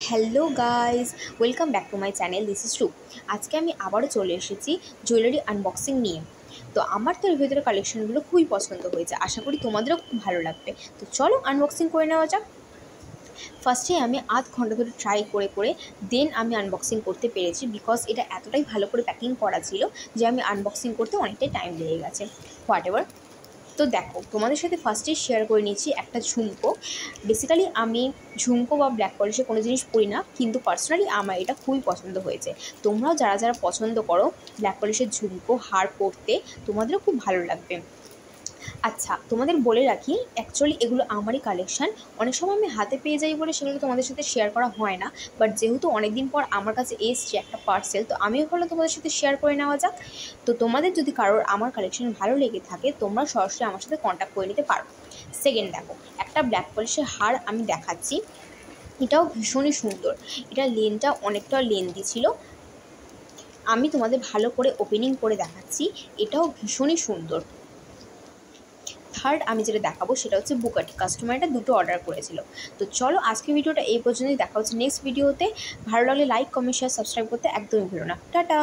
Hello guys, welcome back to my channel. This is true. আজকে আমি আবারও চলে এসেছি জুয়েলারি আনবক্সিং নিয়ে। তো আমার তো এর ভেতরে কালেকশনগুলো খুবই পছন্দ হয়েছে, আশা করি তোমাদেরও খুব ভালো লাগবে। তো চলো আনবক্সিং করে নেওয়া যাক। ফার্স্টে আমি আধ ঘন্টা ধরে ট্রাই করে দেন আমি আনবক্সিং করতে পেরেছি, বিকজ এটা এতটাই ভালো করে প্যাকিং করা ছিল যে আমি আনবক্সিং করতে অনেকটাই টাইম লেগে গেছে। What ever. তো দেখো, তোমাদের সাথে ফার্স্টেই শেয়ার করে নিচ্ছি একটা ঝুমকো। বেসিক্যালি আমি ঝুমকো বা ব্ল্যাক পলিশে কোনো জিনিস পরি না, কিন্তু পার্সোনালি আমার এটা খুবই পছন্দ হয়েছে। তোমরাও যারা যারা পছন্দ করো ব্ল্যাক পলিশের ঝুমকো হার পরতে, তোমাদেরও খুব ভালো লাগবে। আচ্ছা, তোমাদের বলে রাখি, অ্যাকচুয়ালি এগুলো আমারই কালেকশান। অনেক সময় আমি হাতে পেয়ে যাই বলে সেগুলো তোমাদের সাথে শেয়ার করা হয় না, বাট যেহেতু অনেক দিন পর আমার কাছে এসছে একটা পার্সেল, তো আমিও ভাবলাম তোমাদের সাথে শেয়ার করে নেওয়া যাক। তো তোমাদের যদি কারোর আমার কালেকশন ভালো লেগে থাকে, তোমরা সরাসরি আমার সাথে কন্ট্যাক্ট করে নিতে পারো। সেকেন্ড দেখো, একটা ব্ল্যাক পলিশের হার আমি দেখাচ্ছি। এটাও ভীষণই সুন্দর। এটা লেনটা অনেকটা লেন্দি ছিল। আমি তোমাদের ভালো করে ওপেনিং করে দেখাচ্ছি। এটাও ভীষণই সুন্দর। থার্ড আমি যেটা দেখাবো সেটা হচ্ছে বুকাটি। কাস্টমারটা দুটো অর্ডার করেছিল। তো চলো আজকে ভিডিওটা এই পর্যন্তই, দেখা হচ্ছে নেক্সট ভিডিওতে। ভালো লাগলে লাইক, কমেন্ট, শেয়ার, সাবস্ক্রাইব করতে একদমই ভুলো না। টাটা।